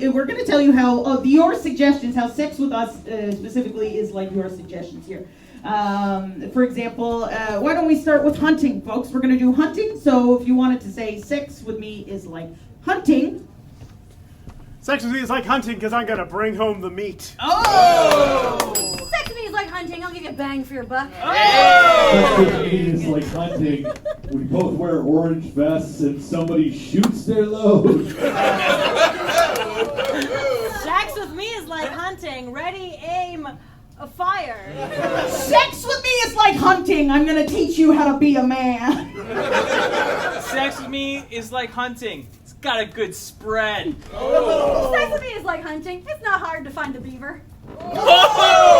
We're going to tell you how your suggestions, how sex with us specifically is like your suggestions here. For example, why don't we start with hunting, folks? We're going to do hunting. So if you wanted to say sex with me is like hunting. Sex with me is like hunting because I'm going to bring home the meat. Oh! Sex with me is like hunting. I'll give you a bang for your buck. Sex with me is like hunting. We both wear orange vests and somebody shoots their load. Sex with me is like hunting. Ready, aim, fire. Sex with me is like hunting. I'm going to teach you how to be a man. Sex with me is like hunting. It's got a good spread. Oh. Sex with me is like hunting. It's not hard to find a beaver. Oh.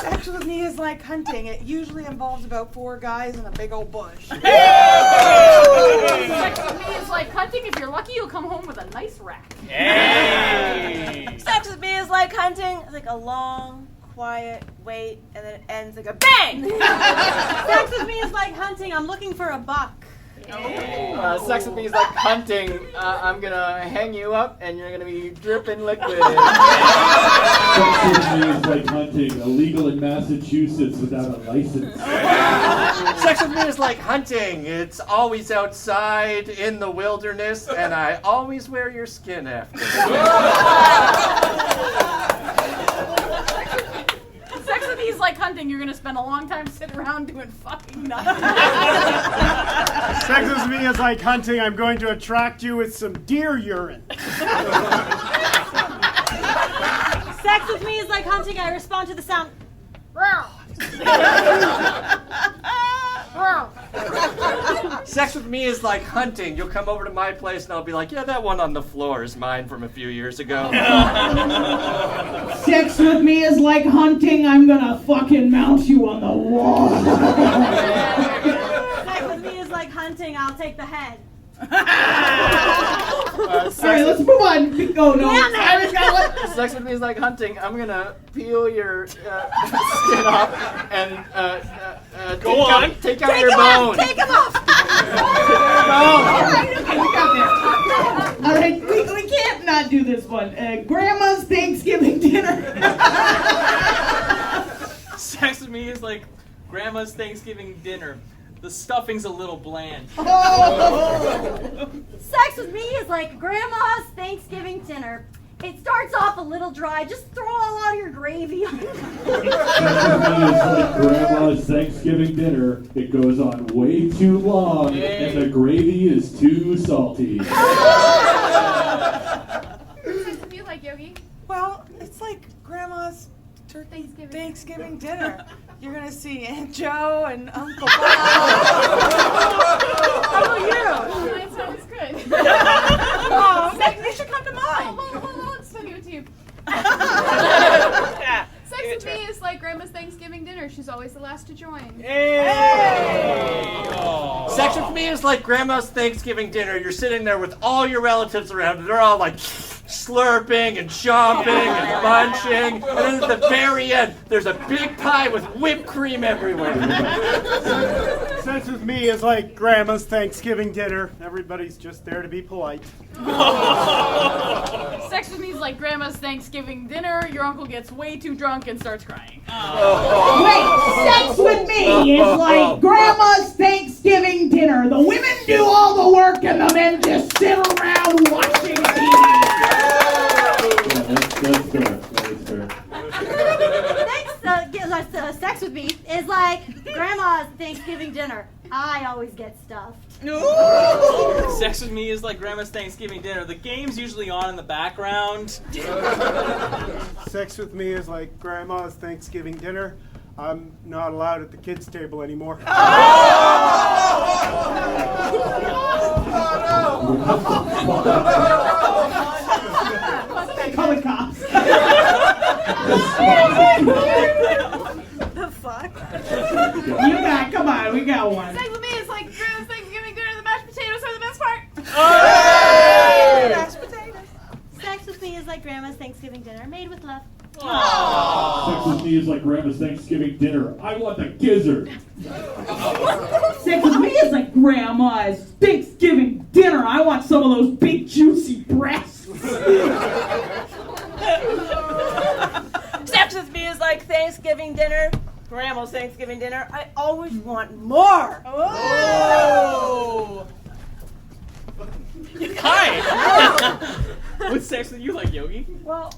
Sex with me is like hunting. It usually involves about 4 guys in a big old bush. Sex with me is like hunting. If you're lucky, you'll come home with a nice rack. Hey. Sex with me is like hunting. It's like a long, quiet wait, and then it ends like a bang. Sex with me is like hunting. I'm looking for a buck. Sex with me is like hunting. I'm gonna hang you up and you're gonna be dripping liquid. Sex with me is like hunting. Illegal in Massachusetts without a license. Sex with me is like hunting. It's always outside in the wilderness and I always wear your skin after. Sex with me is like hunting. You're gonna spend a long time sitting around doing fucking nothing. Sex with me is like hunting. I'm going to attract you with some deer urine. Sex with me is like hunting. I respond to the sound. Sex with me is like hunting. You'll come over to my place and I'll be like, yeah, that one on the floor is mine from a few years ago. Sex with me is like hunting. I'm gonna fucking mount you on the wall. Sex with me is like hunting. I'll take the head. Sorry, let's move on. Oh no. Sex with me is like hunting. I'm gonna peel your skin off and take out your bones. Take him off. All right, we can't not do this one. Grandma's Thanksgiving dinner. Sex with me is like Grandma's Thanksgiving dinner. The stuffing's a little bland. Sex with me is like Grandma's Thanksgiving dinner. It starts off a little dry. Just throw a lot of your gravy on it. Sex with me is like Grandma's Thanksgiving dinner. It goes on way too long and the gravy is too salty. Sex with you like Yogi. Well, it's like Grandma's Thanksgiving dinner. You're going to see Aunt Joe and Uncle Bob. How about you? Mine sounds good. Oh, they should come to mine. Hold on, let's give it to you. Sex with me is like Grandma's Thanksgiving dinner. She's always the last to join. Hey. Oh. Sex with me is like Grandma's Thanksgiving dinner. You're sitting there with all your relatives around and they're all like slurping and chomping and munching. And then at the very end, there's a big pie with whipped cream everywhere. Sex with me is like Grandma's Thanksgiving dinner. Everybody's just there to be polite. Sex with me is like Grandma's Thanksgiving dinner. Your uncle gets way too drunk and starts crying. Wait, sex with me is like Grandma's Thanksgiving dinner. The women do all the work and the men just sit around watching TV. That's fair. That is fair. Next, sex with me is like Grandma's Thanksgiving dinner. I always get stuffed. Sex with me is like Grandma's Thanksgiving dinner. The game's usually on in the background. Sex with me is like Grandma's Thanksgiving dinner. I'm not allowed at the kids' table anymore. Call the cops. The fuck? Come on, we got one. Sex with me is like Grandma's Thanksgiving dinner. The mashed potatoes are the best part. Mashed potatoes. Sex with me is like Grandma's Thanksgiving dinner, made with love. Sex with me is like Grandma's Thanksgiving dinner. I want the gizzard. Sex with me is like Grandma's Thanksgiving dinner. I want some of those big juicy breasts. Sex with me is like Thanksgiving dinner. Grandma's Thanksgiving dinner. I always want more. Oh. Hi. What's sex with you like, Yogi? Well,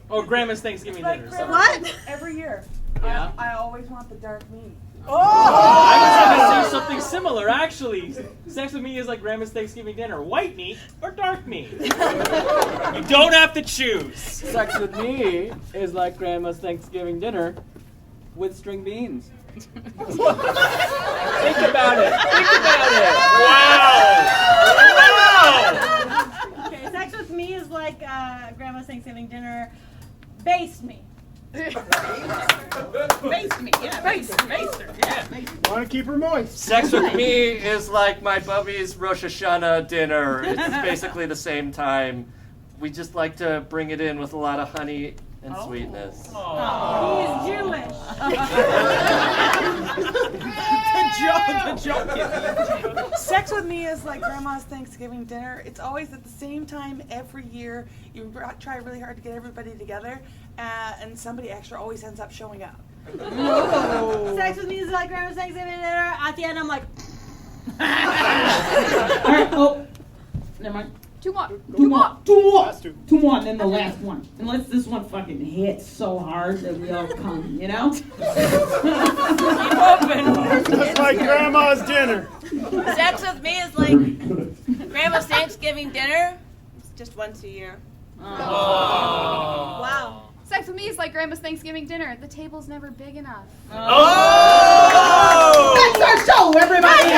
Oh, Grandma's Thanksgiving like dinner. Sorry. What? every year, Yeah. I always want the dark meat. I was going to say something similar, actually. Sex with me is like Grandma's Thanksgiving dinner. White meat or dark meat? You don't have to choose. Sex with me is like Grandma's Thanksgiving dinner with string beans. Think about it. Think about it. Wow. Okay, sex with me is like Grandma's Thanksgiving dinner. Baste me. Baste me, yeah. Baste her, yeah. Want to keep her moist. Sex with me is like my bubby's Rosh Hashanah dinner. It's basically the same time. We just like to bring it in with a lot of honey and sweetness. He's Jewish. The joke. Sex with me is like Grandma's Thanksgiving dinner. It's always at the same time every year. You try really hard to get everybody together, and somebody extra always ends up showing up. Sex with me is like Grandma's Thanksgiving dinner. At the end, I'm like, All right, oh, never mind. Two more. Two more, Last two. two more, and then the last one. Unless this one fucking hits so hard that we all come, you know? Just like Grandma's dinner. sex with me is like Grandma's Thanksgiving dinner. It's just once a year. Wow. Sex with me is like Grandma's Thanksgiving dinner. The table's never big enough. That's our show, everybody!